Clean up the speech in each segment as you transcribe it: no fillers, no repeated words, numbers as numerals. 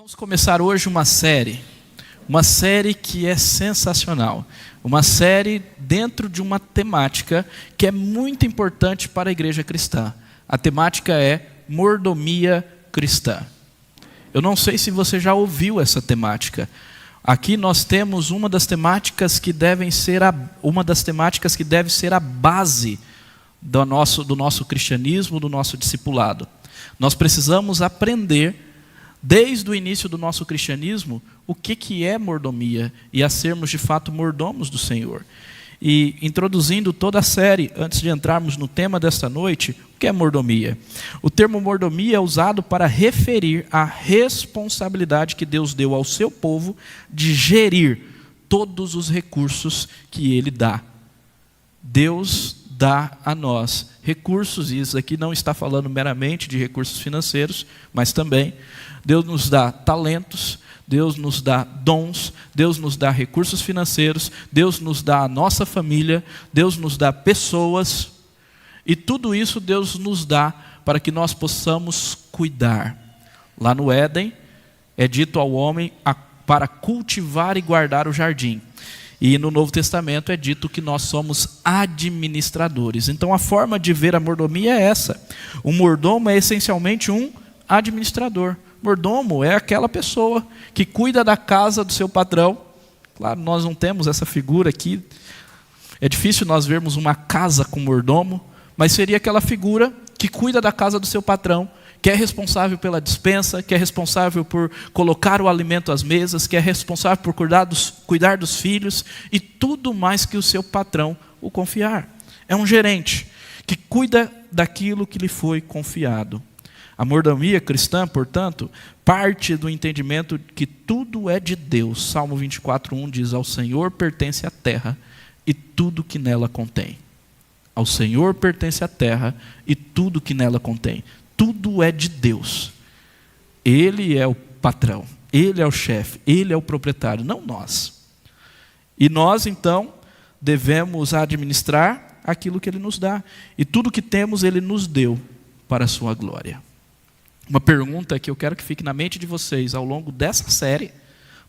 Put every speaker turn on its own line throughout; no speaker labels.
Vamos começar hoje uma série que é sensacional, uma série dentro de uma temática que é muito importante para a igreja cristã. A temática é mordomia cristã. Eu não sei se você já ouviu essa temática. Aqui nós temos uma das temáticas que deve ser a base do nosso cristianismo, do nosso discipulado. Nós precisamos aprender desde o início do nosso cristianismo o que é mordomia e a sermos de fato mordomos do Senhor. E introduzindo toda a série, antes de entrarmos no tema desta noite, o que é mordomia? O termo mordomia é usado para referir a responsabilidade que Deus deu ao seu povo de gerir todos os recursos que Ele dá. Deus dá a nós recursos, e isso aqui não está falando meramente de recursos financeiros, mas também Deus nos dá talentos, Deus nos dá dons, Deus nos dá recursos financeiros, Deus nos dá a nossa família, Deus nos dá pessoas, e tudo isso Deus nos dá para que nós possamos cuidar. Lá no Éden, é dito ao homem para cultivar e guardar o jardim. E no Novo Testamento é dito que nós somos administradores. Então a forma de ver a mordomia é essa. O mordomo é essencialmente um administrador. Mordomo é aquela pessoa que cuida da casa do seu patrão. Claro, nós não temos essa figura aqui. É difícil nós vermos uma casa com mordomo, mas seria aquela figura que cuida da casa do seu patrão, que é responsável pela despensa, que é responsável por colocar o alimento às mesas, que é responsável por cuidar dos filhos e tudo mais que o seu patrão o confiar. É um gerente que cuida daquilo que lhe foi confiado. A mordomia cristã, portanto, parte do entendimento que tudo é de Deus. Salmo 24:1 diz: ao Senhor pertence a terra e tudo que nela contém. Ao Senhor pertence a terra e tudo que nela contém. Tudo é de Deus. Ele é o patrão, Ele é o chefe, Ele é o proprietário, não nós. E nós, então, devemos administrar aquilo que Ele nos dá. E tudo que temos, Ele nos deu para a sua glória. Uma pergunta que eu quero que fique na mente de vocês ao longo dessa série.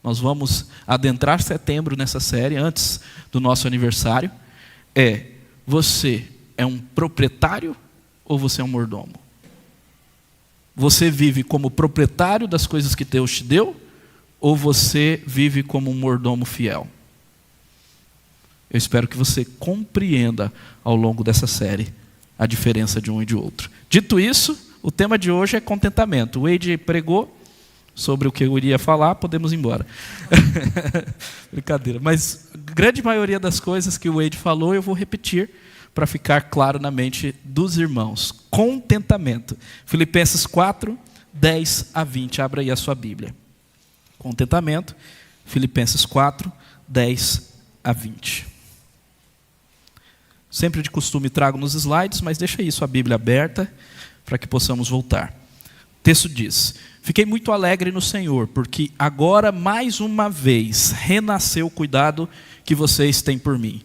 Nós vamos adentrar setembro nessa série, antes do nosso aniversário. Você é um proprietário ou você é um mordomo? Você vive como proprietário das coisas que Deus te deu? Ou você vive como um mordomo fiel? Eu espero que você compreenda ao longo dessa série a diferença de um e de outro. Dito isso, o tema de hoje é contentamento. O Wade pregou sobre o que eu iria falar, podemos ir embora. Brincadeira. Mas a grande maioria das coisas que o Wade falou eu vou repetir para ficar claro na mente dos irmãos. Contentamento. Filipenses 4, 10 a 20. Abra aí a sua Bíblia. Contentamento. Filipenses 4, 10 a 20. Sempre de costume trago nos slides, mas deixa aí sua Bíblia aberta para que possamos voltar. O texto diz: fiquei muito alegre no Senhor, porque agora mais uma vez renasceu o cuidado que vocês têm por mim.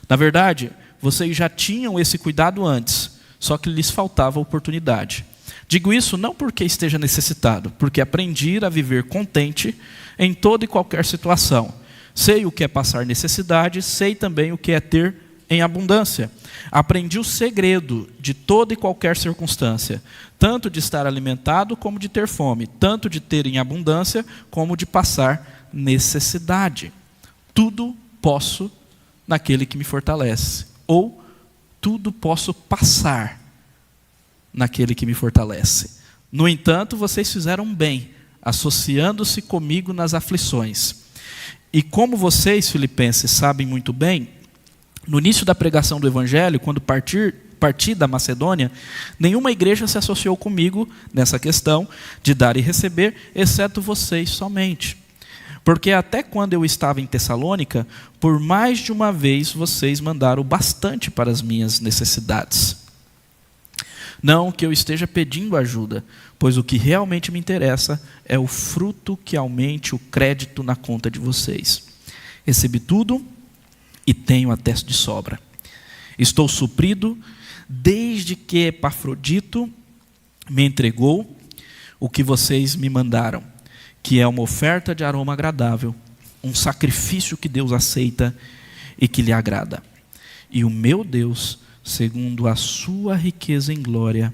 Na verdade, vocês já tinham esse cuidado antes, só que lhes faltava oportunidade. Digo isso não porque esteja necessitado, porque aprendi a viver contente em toda e qualquer situação. Sei o que é passar necessidade, sei também o que é ter em abundância. Aprendi o segredo de toda e qualquer circunstância, tanto de estar alimentado como de ter fome, tanto de ter em abundância como de passar necessidade. Tudo posso naquele que me fortalece. Ou tudo posso passar naquele que me fortalece. No entanto, vocês fizeram bem, associando-se comigo nas aflições. E como vocês, filipenses, sabem muito bem, no início da pregação do Evangelho, quando parti da Macedônia, nenhuma igreja se associou comigo nessa questão de dar e receber, exceto vocês somente. Porque até quando eu estava em Tessalônica, por mais de uma vez vocês mandaram bastante para as minhas necessidades. Não que eu esteja pedindo ajuda, pois o que realmente me interessa é o fruto que aumente o crédito na conta de vocês. Recebi tudo e tenho até de sobra. Estou suprido desde que Epafrodito me entregou o que vocês me mandaram. que é uma oferta de aroma agradável, um sacrifício que Deus aceita e que lhe agrada. E o meu Deus, segundo a sua riqueza em glória,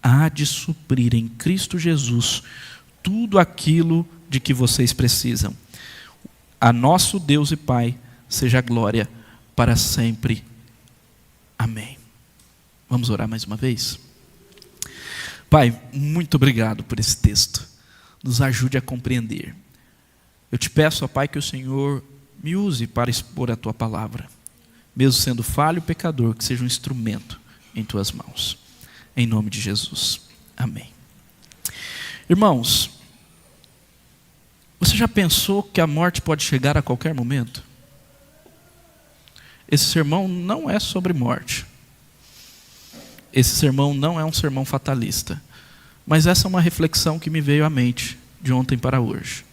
há de suprir em Cristo Jesus tudo aquilo de que vocês precisam. A nosso Deus e Pai seja glória para sempre. Amém. Vamos orar mais uma vez? Pai, muito obrigado por esse texto. Nos ajude a compreender. Eu te peço, ó Pai, que o Senhor me use para expor a Tua palavra. Mesmo sendo falho e pecador, que seja um instrumento em Tuas mãos. Em nome de Jesus. Amém. Irmãos, você já pensou que a morte pode chegar a qualquer momento? Esse sermão não é sobre morte. Esse sermão não é um sermão fatalista. Mas essa é uma reflexão que me veio à mente de ontem para hoje.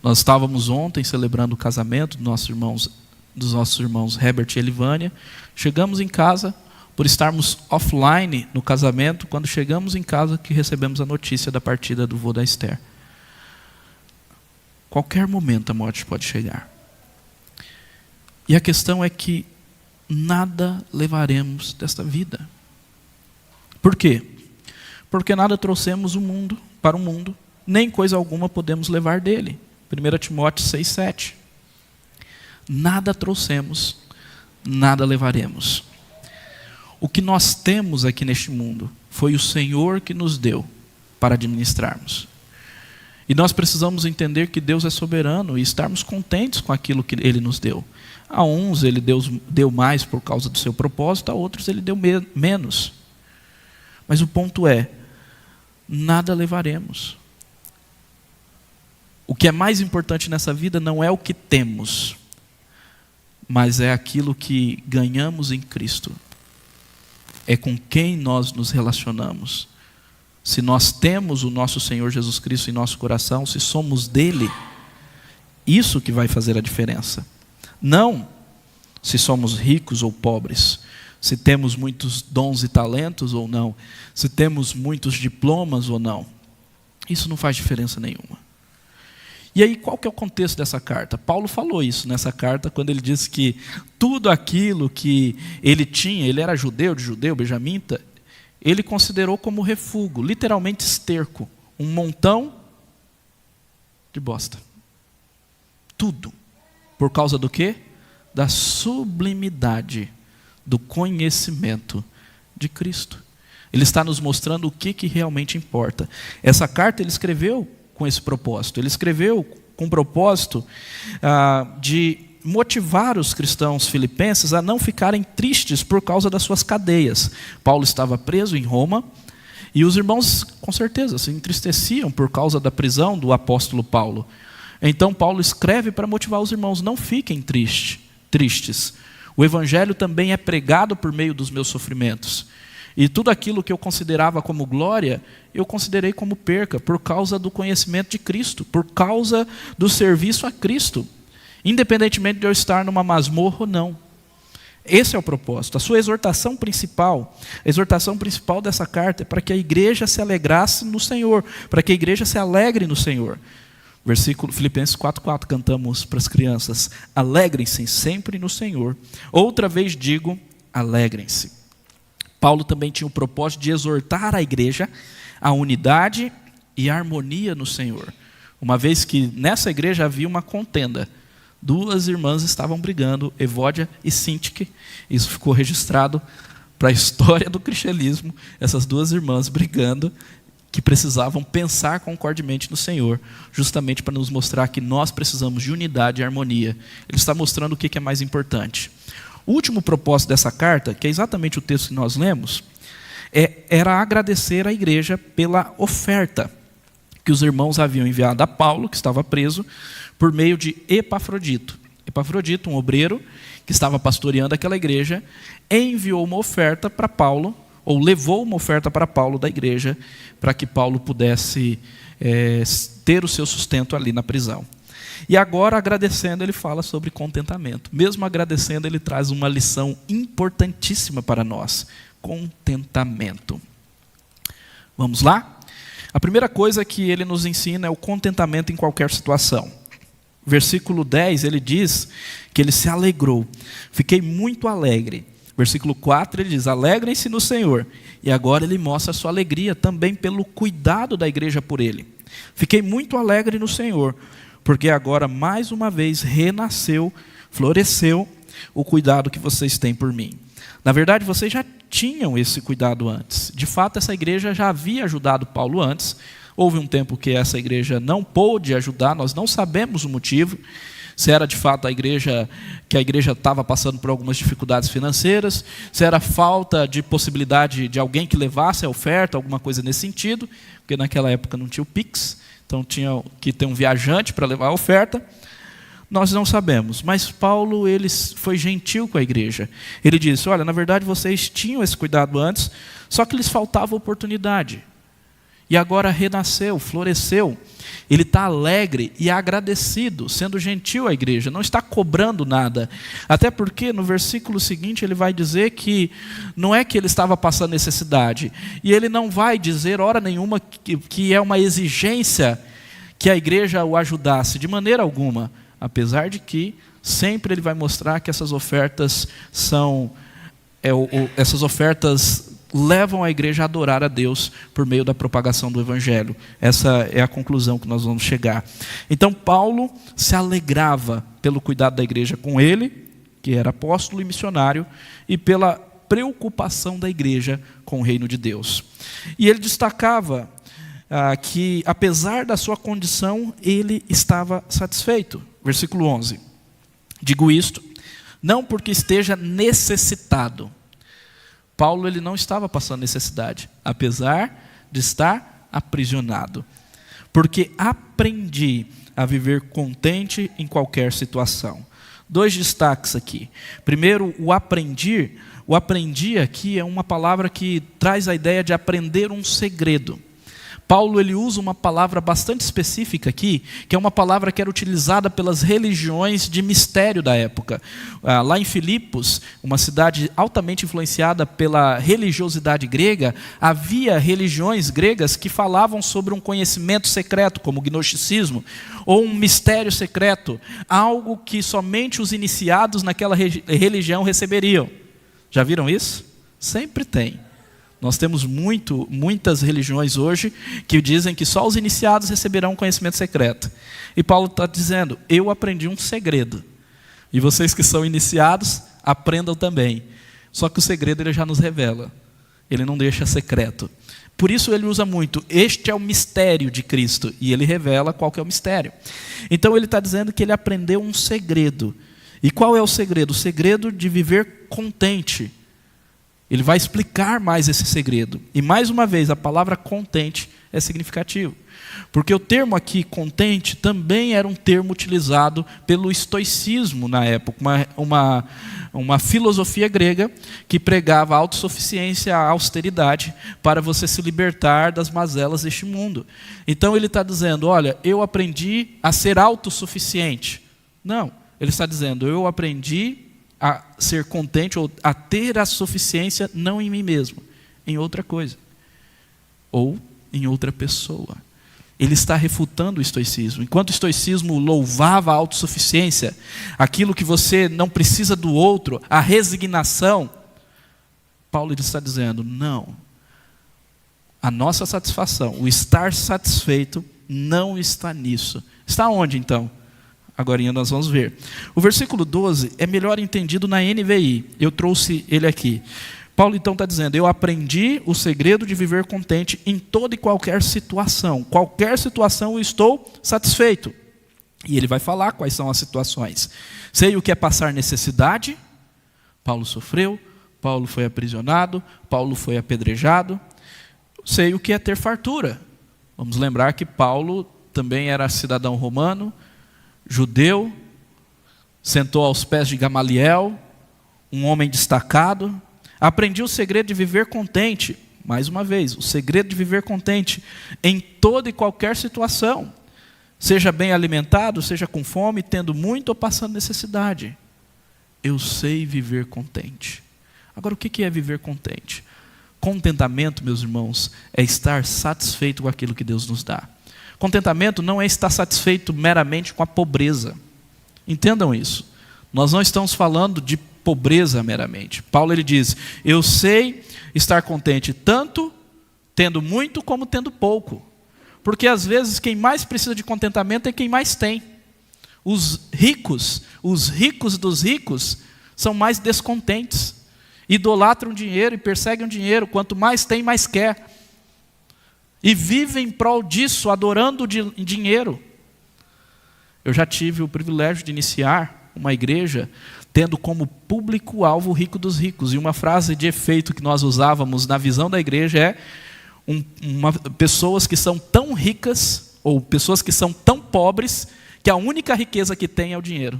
Nós estávamos ontem celebrando o casamento dos nossos irmãos Herbert e Elivânia. Chegamos em casa, por estarmos offline no casamento, quando chegamos em casa que recebemos a notícia da partida do vô da Esther. Qualquer momento a morte pode chegar. E a questão é que nada levaremos desta vida. Por quê? Porque nada trouxemos para o mundo, nem coisa alguma podemos levar dele. 1 Timóteo 6,7. Nada trouxemos, nada levaremos. O que nós temos aqui neste mundo foi o Senhor que nos deu para administrarmos. E nós precisamos entender que Deus é soberano e estarmos contentes com aquilo que Ele nos deu. A uns Ele deu mais por causa do seu propósito, a outros Ele deu menos. Mas o ponto é, nada levaremos. O que é mais importante nessa vida não é o que temos, mas é aquilo que ganhamos em Cristo. É com quem nós nos relacionamos. Se nós temos o nosso Senhor Jesus Cristo em nosso coração, se somos dele, isso que vai fazer a diferença. Não se somos ricos ou pobres, se temos muitos dons e talentos ou não, se temos muitos diplomas ou não. Isso não faz diferença nenhuma. E aí, qual que é o contexto dessa carta? Paulo falou isso nessa carta, quando ele disse que tudo aquilo que ele tinha, ele era judeu, benjamita, ele considerou como refúgio, literalmente esterco, um montão de bosta. Tudo. Por causa do quê? Da sublimidade do conhecimento de Cristo. Ele está nos mostrando o que realmente importa. Essa carta ele escreveu com esse propósito. Ele escreveu com o propósito de motivar os cristãos filipenses a não ficarem tristes por causa das suas cadeias. Paulo estava preso em Roma e os irmãos, com certeza, se entristeciam por causa da prisão do apóstolo Paulo. Então Paulo escreve para motivar os irmãos, não fiquem tristes. O evangelho também é pregado por meio dos meus sofrimentos. E tudo aquilo que eu considerava como glória, eu considerei como perca, por causa do conhecimento de Cristo, por causa do serviço a Cristo, independentemente de eu estar numa masmorra ou não. Esse é o propósito. A sua exortação principal dessa carta é para que a igreja se alegrasse no Senhor, para que a igreja se alegre no Senhor. Versículo Filipenses 4,4, cantamos para as crianças: alegrem-se sempre no Senhor. Outra vez digo, alegrem-se. Paulo também tinha o propósito de exortar a igreja à unidade e harmonia no Senhor. Uma vez que nessa igreja havia uma contenda. Duas irmãs estavam brigando, Evódia e Síntique. Isso ficou registrado para a história do cristianismo. Essas duas irmãs brigando, que precisavam pensar concordemente no Senhor, justamente para nos mostrar que nós precisamos de unidade e harmonia. Ele está mostrando o que é mais importante. O último propósito dessa carta, que é exatamente o texto que nós lemos, era agradecer à igreja pela oferta que os irmãos haviam enviado a Paulo, que estava preso, por meio de Epafrodito. Epafrodito, um obreiro que estava pastoreando aquela igreja, enviou uma oferta para Paulo, ou levou uma oferta para Paulo da igreja, para que Paulo pudesse ter o seu sustento ali na prisão. E agora, agradecendo, ele fala sobre contentamento. Mesmo agradecendo, ele traz uma lição importantíssima para nós: contentamento. Vamos lá? A primeira coisa que ele nos ensina é o contentamento em qualquer situação. Versículo 10, ele diz que ele se alegrou. Fiquei muito alegre. Versículo 4, ele diz, alegrem-se no Senhor. E agora ele mostra a sua alegria também pelo cuidado da igreja por ele. Fiquei muito alegre no Senhor, porque agora mais uma vez renasceu, floresceu o cuidado que vocês têm por mim. Na verdade, vocês já tinham esse cuidado antes. De fato, essa igreja já havia ajudado Paulo antes. Houve um tempo que essa igreja não pôde ajudar, nós não sabemos o motivo. Se era de fato a igreja estava passando por algumas dificuldades financeiras, se era falta de possibilidade de alguém que levasse a oferta, alguma coisa nesse sentido, porque naquela época não tinha o Pix, então tinha que ter um viajante para levar a oferta. Nós não sabemos, mas Paulo ele foi gentil com a igreja. Ele disse, olha, na verdade vocês tinham esse cuidado antes, só que lhes faltava oportunidade. E agora renasceu, floresceu. Ele está alegre e agradecido, sendo gentil à igreja, não está cobrando nada. Até porque no versículo seguinte ele vai dizer que não é que ele estava passando necessidade. E ele não vai dizer, hora nenhuma, que é uma exigência que a igreja o ajudasse, de maneira alguma. Apesar de que sempre ele vai mostrar que essas ofertas levam a igreja a adorar a Deus por meio da propagação do Evangelho. Essa é a conclusão que nós vamos chegar. Então Paulo se alegrava pelo cuidado da igreja com ele, que era apóstolo e missionário, e pela preocupação da igreja com o reino de Deus. E ele destacava que apesar da sua condição, ele estava satisfeito. Versículo 11. Digo isto, não porque esteja necessitado. Paulo ele não estava passando necessidade, apesar de estar aprisionado. Porque aprendi a viver contente em qualquer situação. 2 destaques aqui. Primeiro, o aprendi. O aprendi aqui é uma palavra que traz a ideia de aprender um segredo. Paulo ele usa uma palavra bastante específica aqui, que é uma palavra que era utilizada pelas religiões de mistério da época. Lá em Filipos, uma cidade altamente influenciada pela religiosidade grega, havia religiões gregas que falavam sobre um conhecimento secreto, como o gnosticismo, ou um mistério secreto, algo que somente os iniciados naquela religião receberiam. Já viram isso? Sempre tem. Nós temos muitas religiões hoje que dizem que só os iniciados receberão conhecimento secreto. E Paulo está dizendo, eu aprendi um segredo. E vocês que são iniciados, aprendam também. Só que o segredo ele já nos revela. Ele não deixa secreto. Por isso ele usa muito, este é o mistério de Cristo. E ele revela qual que é o mistério. Então ele está dizendo que ele aprendeu um segredo. E qual é o segredo? O segredo de viver contente. Ele vai explicar mais esse segredo. E mais uma vez, a palavra contente é significativo. Porque o termo aqui, contente, também era um termo utilizado pelo estoicismo na época. Uma filosofia grega que pregava a autossuficiência, a austeridade, para você se libertar das mazelas deste mundo. Então ele está dizendo, olha, eu aprendi a ser autossuficiente. Não, ele está dizendo, eu aprendi a ser contente ou a ter a suficiência não em mim mesmo, em outra coisa ou em outra pessoa. Ele está refutando o estoicismo. Enquanto o estoicismo louvava a autossuficiência, aquilo que você não precisa do outro, a resignação, Paulo está dizendo, não. A nossa satisfação, o estar satisfeito, não está nisso. Está onde então? Agora nós vamos ver. O versículo 12 é melhor entendido na NVI. Eu trouxe ele aqui. Paulo então está dizendo, eu aprendi o segredo de viver contente em toda e qualquer situação. Qualquer situação eu estou satisfeito. E ele vai falar quais são as situações. Sei o que é passar necessidade. Paulo sofreu. Paulo foi aprisionado. Paulo foi apedrejado. Sei o que é ter fartura. Vamos lembrar que Paulo também era cidadão romano, judeu, sentou aos pés de Gamaliel, um homem destacado. Aprendi o segredo de viver contente, mais uma vez, o segredo de viver contente em toda e qualquer situação, seja bem alimentado, seja com fome, tendo muito ou passando necessidade. Eu sei viver contente. Agora, o que é viver contente? Contentamento, meus irmãos, é estar satisfeito com aquilo que Deus nos dá. Contentamento não é estar satisfeito meramente com a pobreza. Entendam isso. Nós não estamos falando de pobreza meramente. Paulo ele diz: eu sei estar contente tanto tendo muito como tendo pouco. Porque às vezes quem mais precisa de contentamento é quem mais tem. Os ricos dos ricos são mais descontentes. Idolatram dinheiro e perseguem o dinheiro. Quanto mais tem, mais quer. E vivem em prol disso, adorando o dinheiro. Eu já tive o privilégio de iniciar uma igreja tendo como público-alvo o rico dos ricos. E uma frase de efeito que nós usávamos na visão da igreja é pessoas que são tão ricas, ou pessoas que são tão pobres, que a única riqueza que tem é o dinheiro.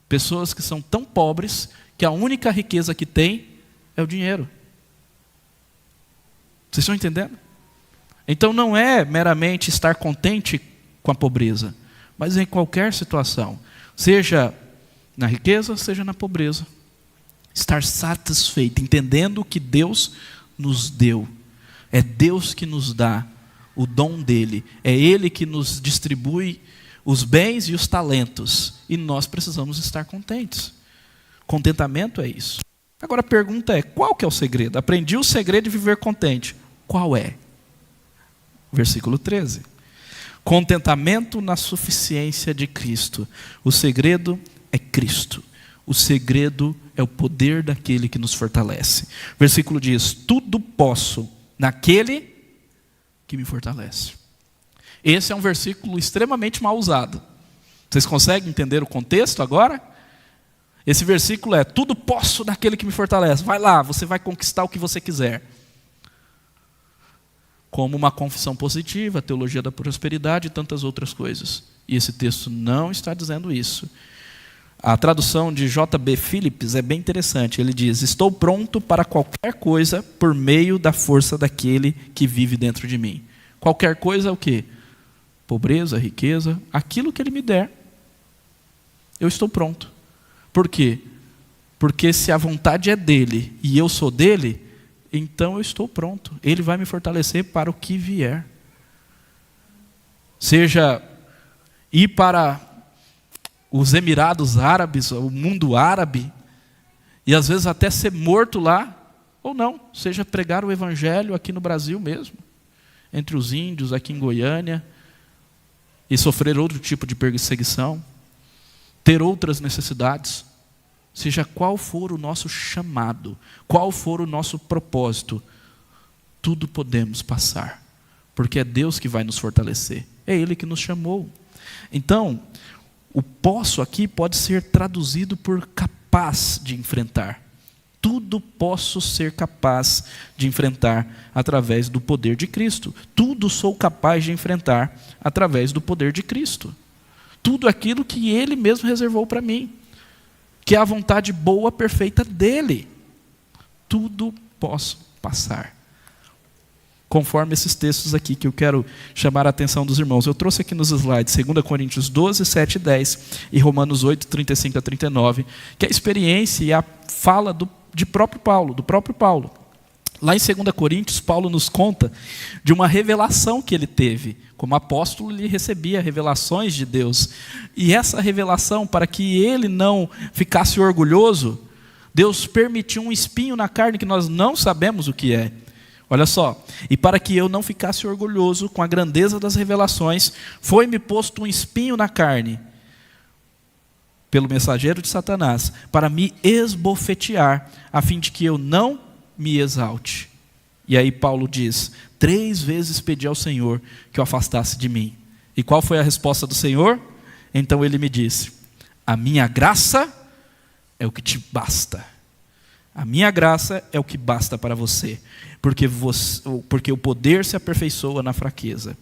Pessoas que são tão pobres, que a única riqueza que tem é o dinheiro. Vocês estão entendendo? Então não é meramente estar contente com a pobreza, mas em qualquer situação, seja na riqueza, seja na pobreza, estar satisfeito, entendendo o que Deus nos deu. É Deus que nos dá o dom dele, é Ele que nos distribui os bens e os talentos, e nós precisamos estar contentes. Contentamento é isso. Agora a pergunta é: qual que é o segredo? Aprendi o segredo de viver contente. Qual é? Versículo 13. Contentamento na suficiência de Cristo. O segredo é Cristo. O segredo é o poder daquele que nos fortalece. Versículo diz: tudo posso naquele que me fortalece. Esse é um versículo extremamente mal usado. Vocês conseguem entender o contexto agora? Esse versículo é: tudo posso naquele que me fortalece. Vai lá, você vai conquistar o que você quiser. Como uma confissão positiva, a teologia da prosperidade e tantas outras coisas. E esse texto não está dizendo isso. A tradução de J.B. Phillips é bem interessante. Ele diz: estou pronto para qualquer coisa por meio da força daquele que vive dentro de mim. Qualquer coisa é o quê? Pobreza, riqueza, aquilo que ele me der. Eu estou pronto. Por quê? Porque se a vontade é dele e eu sou dele, então eu estou pronto. Ele vai me fortalecer para o que vier. Seja ir para os Emirados Árabes, o mundo árabe, e às vezes até ser morto lá, ou não, seja pregar o evangelho aqui no Brasil mesmo, entre os índios, aqui em Goiânia, e sofrer outro tipo de perseguição, ter outras necessidades, seja qual for o nosso chamado, qual for o nosso propósito, tudo podemos passar, porque é Deus que vai nos fortalecer, é Ele que nos chamou. Então, o posso aqui pode ser traduzido por capaz de enfrentar. Tudo posso ser capaz de enfrentar através do poder de Cristo. Tudo sou capaz de enfrentar através do poder de Cristo. Tudo aquilo que Ele mesmo reservou para mim, que é a vontade boa, perfeita dEle. Tudo posso passar. Conforme esses textos aqui que eu quero chamar a atenção dos irmãos. Eu trouxe aqui nos slides 2 Coríntios 12, 7 e 10 e Romanos 8, 35 a 39, que é a experiência e a fala do próprio Paulo. Lá em 2 Coríntios, Paulo nos conta de uma revelação que ele teve. Como apóstolo, ele recebia revelações de Deus. E essa revelação, para que ele não ficasse orgulhoso, Deus permitiu um espinho na carne que nós não sabemos o que é. Olha só, e para que eu não ficasse orgulhoso com a grandeza das revelações, foi-me posto um espinho na carne, pelo mensageiro de Satanás, para me esbofetear, a fim de que eu não me exalte. E aí Paulo diz: 3 vezes pedi ao Senhor que o afastasse de mim. E qual foi a resposta do Senhor? Então ele me disse: a minha graça é o que te basta. A minha graça é o que basta para você, porque o poder se aperfeiçoa na fraqueza.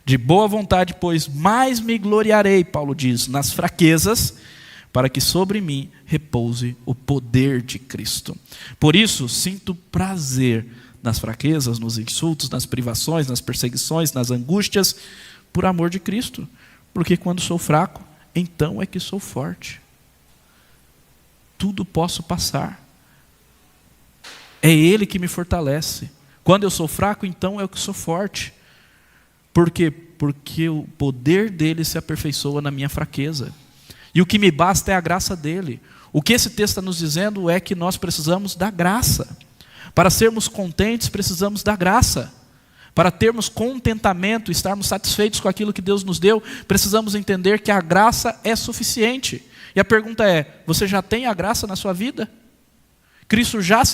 De boa vontade, pois, mais me gloriarei, Paulo diz, nas fraquezas, para que sobre mim repouse o poder de Cristo. Por isso, sinto prazer nas fraquezas, nos insultos, nas privações, nas perseguições, nas angústias, por amor de Cristo. Porque quando sou fraco, então é que sou forte. Tudo posso passar. É Ele que me fortalece. Quando eu sou fraco, então eu que sou forte. Por quê? Porque o poder dele se aperfeiçoa na minha fraqueza. E o que me basta é a graça dele. O que esse texto está nos dizendo é que nós precisamos da graça. Para sermos contentes, precisamos da graça. Para termos contentamento, estarmos satisfeitos com aquilo que Deus nos deu, precisamos entender que a graça é suficiente. E a pergunta é, você já tem a graça na sua vida? Cristo já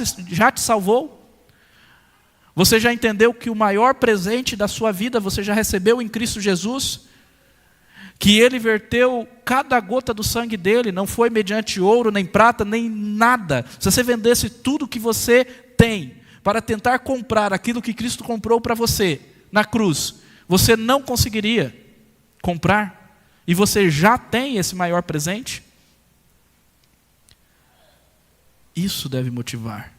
te salvou? Você já entendeu que o maior presente da sua vida você já recebeu em Cristo Jesus? Que Ele verteu cada gota do sangue dele, não foi mediante ouro, nem prata, nem nada. Se você vendesse tudo que você tem para tentar comprar aquilo que Cristo comprou para você na cruz, você não conseguiria comprar. E você já tem esse maior presente? Isso deve motivar.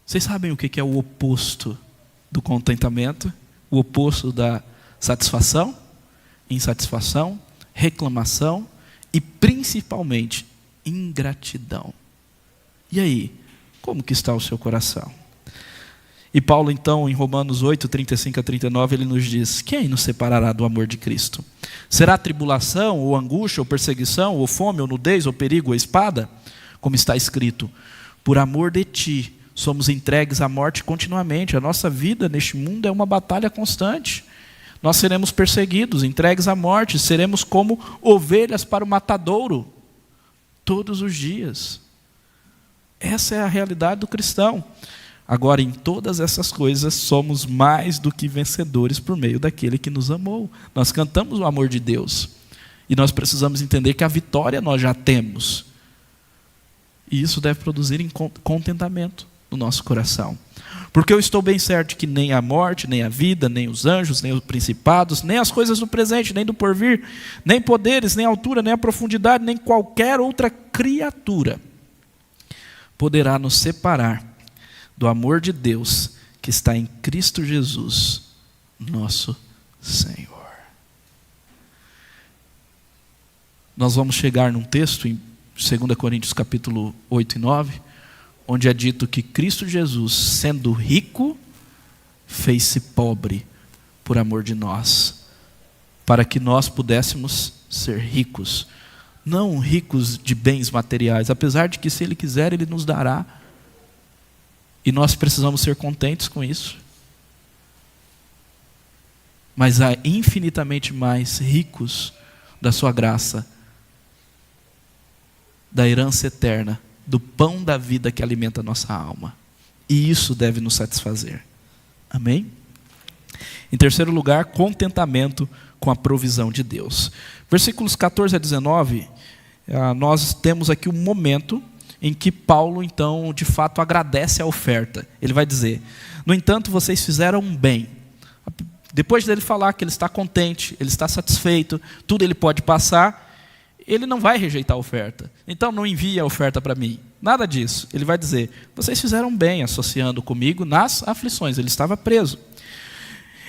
Vocês sabem o que é o oposto do contentamento? O oposto da satisfação? Insatisfação, reclamação e principalmente ingratidão. E aí, como que está o seu coração? E Paulo então, em Romanos 8, 35 a 39, ele nos diz: quem nos separará do amor de Cristo? Será tribulação, ou angústia, ou perseguição, ou fome, ou nudez, ou perigo, ou espada? Como está escrito: por amor de ti somos entregues à morte continuamente. A nossa vida neste mundo é uma batalha constante. Nós seremos perseguidos, entregues à morte, seremos como ovelhas para o matadouro todos os dias. Essa é a realidade do cristão. Agora, em todas essas coisas, somos mais do que vencedores por meio daquele que nos amou. Nós cantamos o amor de Deus. E nós precisamos entender que a vitória nós já temos. E isso deve produzir contentamento no nosso coração. Porque eu estou bem certo que nem a morte, nem a vida, nem os anjos, nem os principados, nem as coisas do presente, nem do porvir, nem poderes, nem a altura, nem a profundidade, nem qualquer outra criatura poderá nos separar do amor de Deus que está em Cristo Jesus, nosso Senhor. Nós vamos chegar num texto em 2 Coríntios capítulo 8 e 9, onde é dito que Cristo Jesus, sendo rico, fez-se pobre por amor de nós, para que nós pudéssemos ser ricos, não ricos de bens materiais, apesar de que se Ele quiser, Ele nos dará, e nós precisamos ser contentes com isso, mas há infinitamente mais ricos da sua graça, da herança eterna, do pão da vida que alimenta a nossa alma. E isso deve nos satisfazer. Amém? Em terceiro lugar, contentamento com a provisão de Deus. Versículos 14 a 19, nós temos aqui um momento em que Paulo, então, de fato, agradece a oferta. Ele vai dizer: no entanto, vocês fizeram bem. Depois dele falar que ele está contente, ele está satisfeito, tudo ele pode passar, ele não vai rejeitar a oferta. Então não envie a oferta para mim. Nada disso. Ele vai dizer: vocês fizeram bem associando comigo nas aflições. Ele estava preso.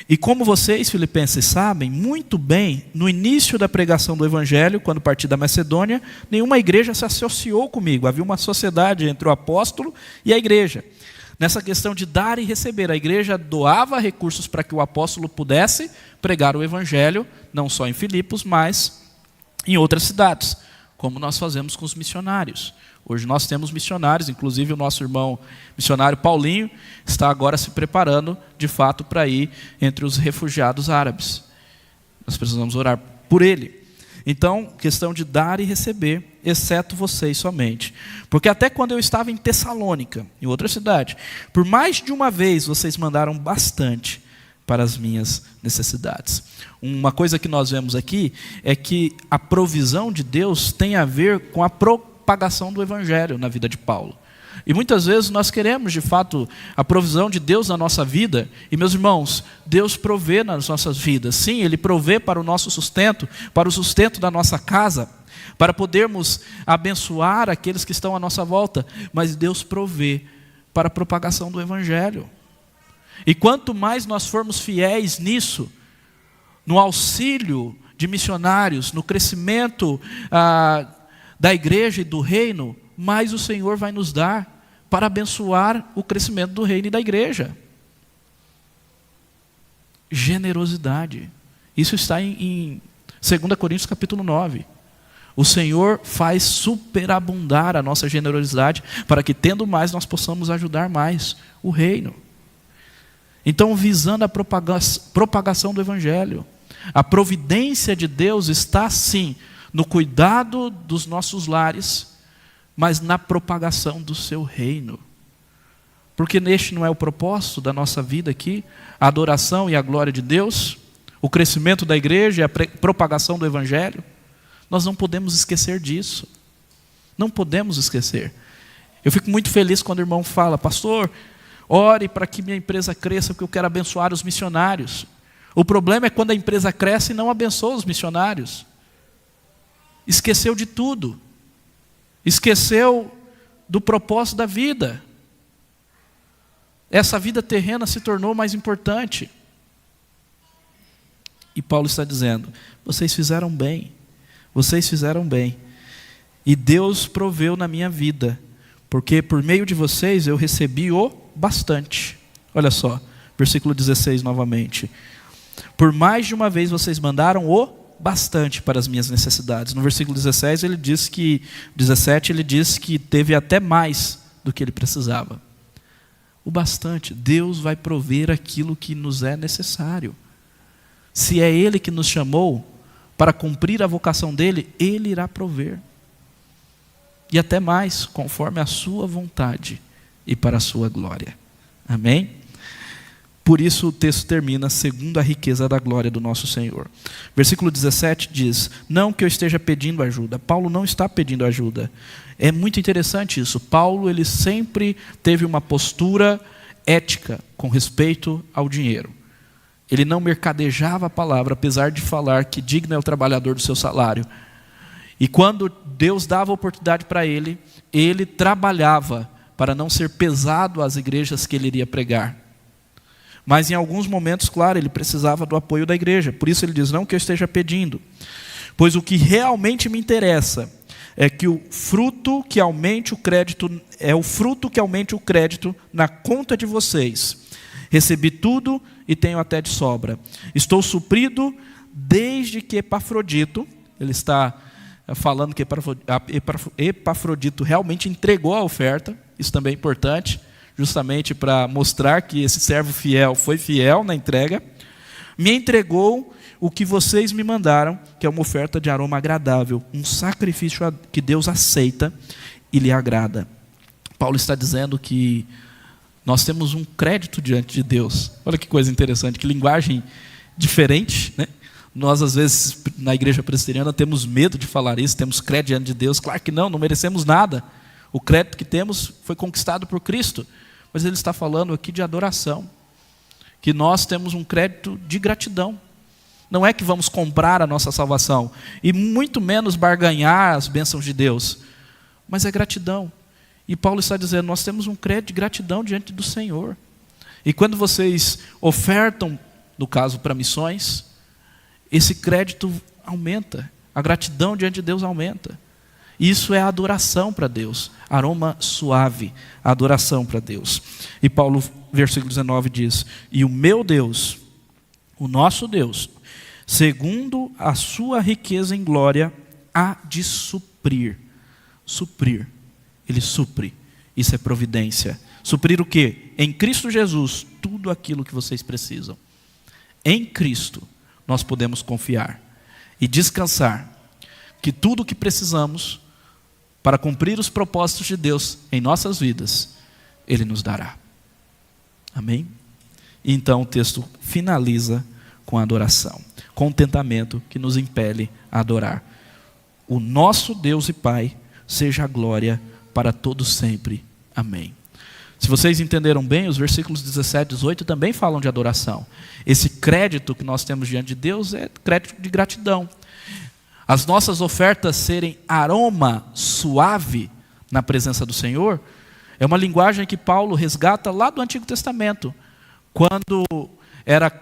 E como vocês, filipenses, sabem muito bem, no início da pregação do Evangelho, quando parti da Macedônia, nenhuma igreja se associou comigo. Havia uma sociedade entre o apóstolo e a igreja. Nessa questão de dar e receber, a igreja doava recursos para que o apóstolo pudesse pregar o Evangelho, não só em Filipos, mas em outras cidades, como nós fazemos com os missionários. Hoje nós temos missionários, inclusive o nosso irmão missionário Paulinho está agora se preparando, de fato, para ir entre os refugiados árabes. Nós precisamos orar por ele. Então, questão de dar e receber, exceto vocês somente. Porque até quando eu estava em Tessalônica, em outra cidade, por mais de uma vez vocês mandaram bastante para as minhas necessidades. Uma coisa que nós vemos aqui é que a provisão de Deus tem a ver com a propagação do Evangelho na vida de Paulo. E muitas vezes nós queremos, de fato, a provisão de Deus na nossa vida. E, meus irmãos, Deus provê nas nossas vidas. Sim, Ele provê para o nosso sustento, para o sustento da nossa casa, para podermos abençoar aqueles que estão à nossa volta. Mas Deus provê para a propagação do Evangelho. E quanto mais nós formos fiéis nisso, no auxílio de missionários, no crescimento da igreja e do reino, mais o Senhor vai nos dar, para abençoar o crescimento do reino e da igreja. Generosidade. Isso está em 2 Coríntios capítulo 9. O Senhor faz superabundar a nossa generosidade para que, tendo mais, nós possamos ajudar mais o reino. Então, visando a propagação do Evangelho, a providência de Deus está, sim, no cuidado dos nossos lares, mas na propagação do seu reino. Porque neste não é o propósito da nossa vida aqui, a adoração e a glória de Deus, o crescimento da igreja e a propagação do Evangelho? Nós não podemos esquecer disso. Não podemos esquecer. Eu fico muito feliz quando o irmão fala: pastor, ore para que minha empresa cresça, porque eu quero abençoar os missionários. O problema é quando a empresa cresce e não abençoa os missionários. Esqueceu de tudo. Esqueceu do propósito da vida. Essa vida terrena se tornou mais importante. E Paulo está dizendo: vocês fizeram bem. Vocês fizeram bem. E Deus proveu na minha vida, porque por meio de vocês eu recebi o bastante. Olha só, versículo 16 novamente. Por mais de uma vez vocês mandaram o bastante para as minhas necessidades. No versículo 17 ele diz que teve até mais do que ele precisava. O bastante. Deus vai prover aquilo que nos é necessário. Se é Ele que nos chamou para cumprir a vocação dele, Ele irá prover. E até mais, conforme a sua vontade e para a sua glória. Amém? Por isso o texto termina: segundo a riqueza da glória do nosso Senhor. Versículo 17 diz: não que eu esteja pedindo ajuda. Paulo não está pedindo ajuda. É muito interessante isso. Paulo, ele sempre teve uma postura ética com respeito ao dinheiro. Ele não mercadejava a palavra, apesar de falar que digno é o trabalhador do seu salário. E quando Deus dava oportunidade para ele, ele trabalhava para não ser pesado às igrejas que ele iria pregar. Mas em alguns momentos, claro, ele precisava do apoio da igreja. Por isso ele diz: não que eu esteja pedindo, pois o que realmente me interessa é que o fruto que aumente o crédito, na conta de vocês. Recebi tudo e tenho até de sobra. Estou suprido desde que Epafrodito, ele está falando que Epafrodito realmente entregou a oferta. Isso também é importante, justamente para mostrar que esse servo fiel foi fiel na entrega. Me entregou o que vocês me mandaram, que é uma oferta de aroma agradável, um sacrifício que Deus aceita e lhe agrada. Paulo está dizendo que nós temos um crédito diante de Deus. Olha que coisa interessante, que linguagem diferente, né? Nós, às vezes, na igreja presbiteriana, temos medo de falar isso, temos crédito diante de Deus. Claro que não merecemos nada. O crédito que temos foi conquistado por Cristo. Mas ele está falando aqui de adoração. Que nós temos um crédito de gratidão. Não é que vamos comprar a nossa salvação, e muito menos barganhar as bênçãos de Deus. Mas é gratidão. E Paulo está dizendo: nós temos um crédito de gratidão diante do Senhor. E quando vocês ofertam, no caso para missões, esse crédito aumenta. A gratidão diante de Deus aumenta. Isso é adoração para Deus. Aroma suave, adoração para Deus. E Paulo, versículo 19 diz: e o meu Deus, o nosso Deus, segundo a sua riqueza em glória, há de suprir. Suprir. Ele supre. Isso é providência. Suprir o quê? Em Cristo Jesus, tudo aquilo que vocês precisam. Em Cristo, nós podemos confiar e descansar que tudo o que precisamos para cumprir os propósitos de Deus em nossas vidas, Ele nos dará. Amém? E então o texto finaliza com a adoração. Contentamento que nos impele a adorar. O nosso Deus e Pai, seja a glória para todos sempre. Amém. Se vocês entenderam bem, os versículos 17 e 18 também falam de adoração. Esse crédito que nós temos diante de Deus é crédito de gratidão. As nossas ofertas serem aroma suave na presença do Senhor, é uma linguagem que Paulo resgata lá do Antigo Testamento. Quando era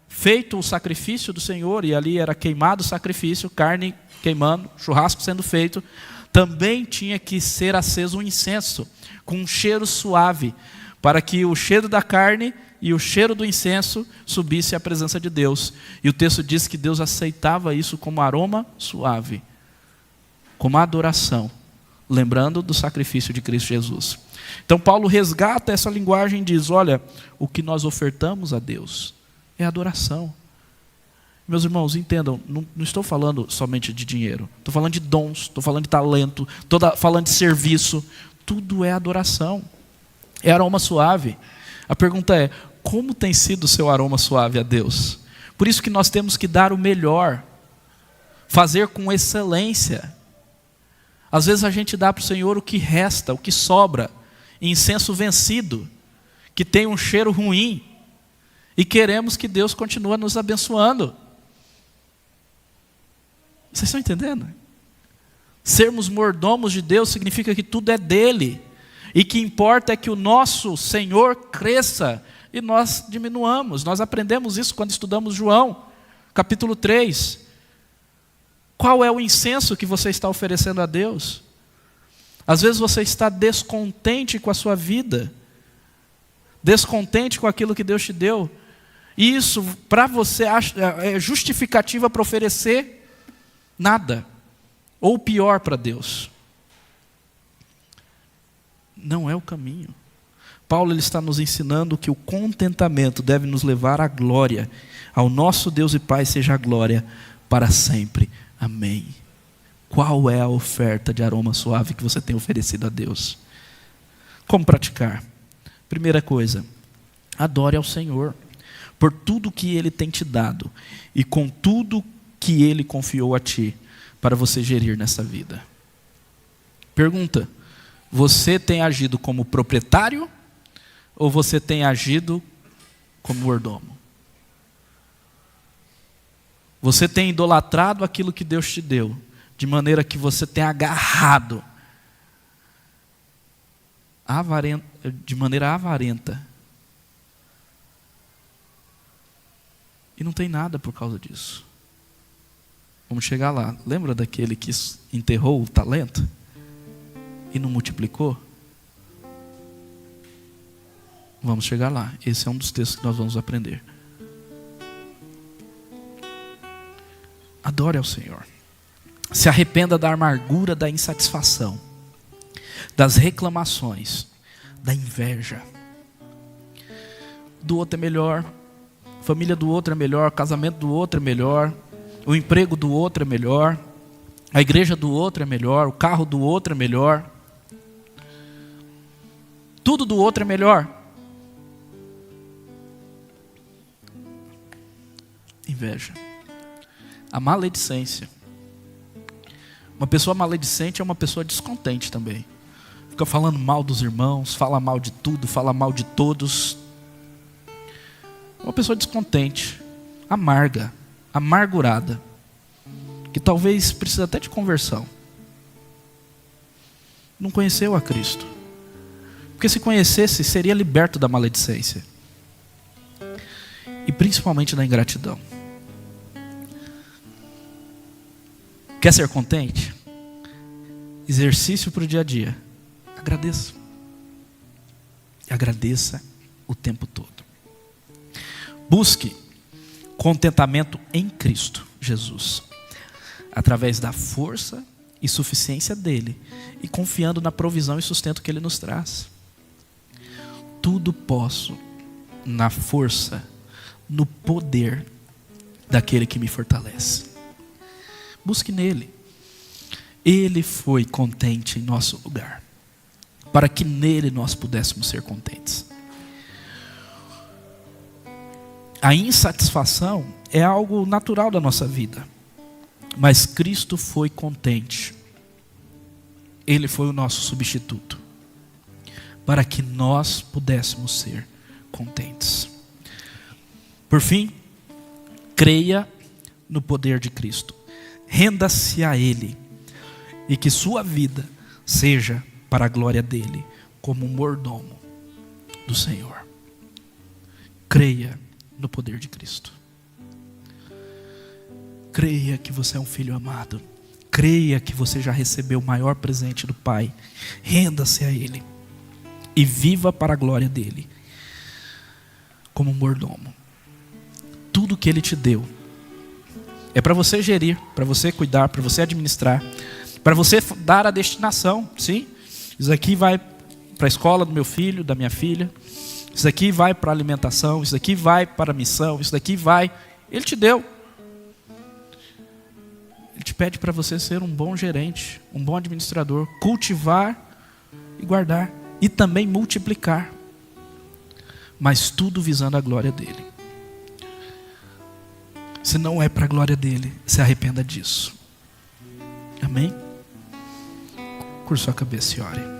feito o sacrifício do Senhor, e ali era queimado o sacrifício, carne queimando, churrasco sendo feito, também tinha que ser aceso um incenso, com um cheiro suave, para que o cheiro da carne e o cheiro do incenso subisse à presença de Deus. E o texto diz que Deus aceitava isso como aroma suave, como adoração, lembrando do sacrifício de Cristo Jesus. Então Paulo resgata essa linguagem e diz, olha, o que nós ofertamos a Deus é adoração. Meus irmãos, entendam, não estou falando somente de dinheiro, estou falando de dons, estou falando de talento, estou falando de serviço, tudo é adoração, é aroma suave. A pergunta é, como tem sido o seu aroma suave a Deus? Por isso que nós temos que dar o melhor, fazer com excelência. Às vezes a gente dá para o Senhor o que resta, o que sobra, incenso vencido, que tem um cheiro ruim, e queremos que Deus continue nos abençoando. Vocês estão entendendo? Sermos mordomos de Deus significa que tudo é dele, e que importa é que o nosso Senhor cresça e nós diminuamos. Nós aprendemos isso quando estudamos João, capítulo 3. Qual é o incenso que você está oferecendo a Deus? Às vezes você está descontente com a sua vida, descontente com aquilo que Deus te deu, e isso para você é justificativa para oferecer nada, ou pior para Deus. Não é o caminho. Paulo ele está nos ensinando que o contentamento deve nos levar à glória. Ao nosso Deus e Pai seja a glória para sempre. Amém. Qual é a oferta de aroma suave que você tem oferecido a Deus? Como praticar? Primeira coisa, adore ao Senhor por tudo que Ele tem te dado e com tudo que Ele confiou a ti para você gerir nessa vida. Pergunta, você tem agido como proprietário ou você tem agido como mordomo? Você tem idolatrado aquilo que Deus te deu, de maneira que você tem agarrado de maneira avarenta. E não tem nada por causa disso. Vamos chegar lá. Lembra daquele que enterrou o talento e não multiplicou? Vamos chegar lá. Esse é um dos textos que nós vamos aprender. Adore ao Senhor. Se arrependa da amargura, da insatisfação, das reclamações, da inveja. Do outro é melhor, a família do outro é melhor, o casamento do outro é melhor, o emprego do outro é melhor, a igreja do outro é melhor, o carro do outro é melhor. Tudo do outro é melhor. Inveja. A maledicência. Uma pessoa maledicente é uma pessoa descontente também. Fica falando mal dos irmãos, fala mal de tudo, fala mal de todos. Uma pessoa descontente, amarga, amargurada, que talvez precise até de conversão. Não conheceu a Cristo. Porque se conhecesse, seria liberto da maledicência. E principalmente da ingratidão. Quer ser contente? Exercício para o dia a dia. Agradeça. Agradeça o tempo todo. Busque contentamento em Cristo Jesus, através da força e suficiência dele, e confiando na provisão e sustento que ele nos traz. Tudo posso na força, no poder daquele que me fortalece. Busque nele. Ele foi contente em nosso lugar, para que nele nós pudéssemos ser contentes. A insatisfação é algo natural da nossa vida, mas Cristo foi contente. Ele foi o nosso substituto, para que nós pudéssemos ser contentes. Por fim, creia no poder de Cristo. Renda-se a Ele e que sua vida seja para a glória dEle, como um mordomo do Senhor. Creia no poder de Cristo. Creia que você é um filho amado. creia que você já recebeu o maior presente do Pai. Renda-se a Ele e viva para a glória dEle, como um mordomo. Tudo que Ele te deu é para você gerir, para você cuidar, para você administrar, para você dar a destinação. Sim, isso aqui vai para a escola do meu filho, da minha filha. Isso aqui vai para a alimentação. Isso aqui vai para a missão. Isso daqui vai. Ele te deu. Ele te pede para você ser um bom gerente, um bom administrador, cultivar e guardar, e também multiplicar, mas tudo visando a glória dele. Se não é para a glória dele, se arrependa disso. Amém? Curva sua cabeça e ore.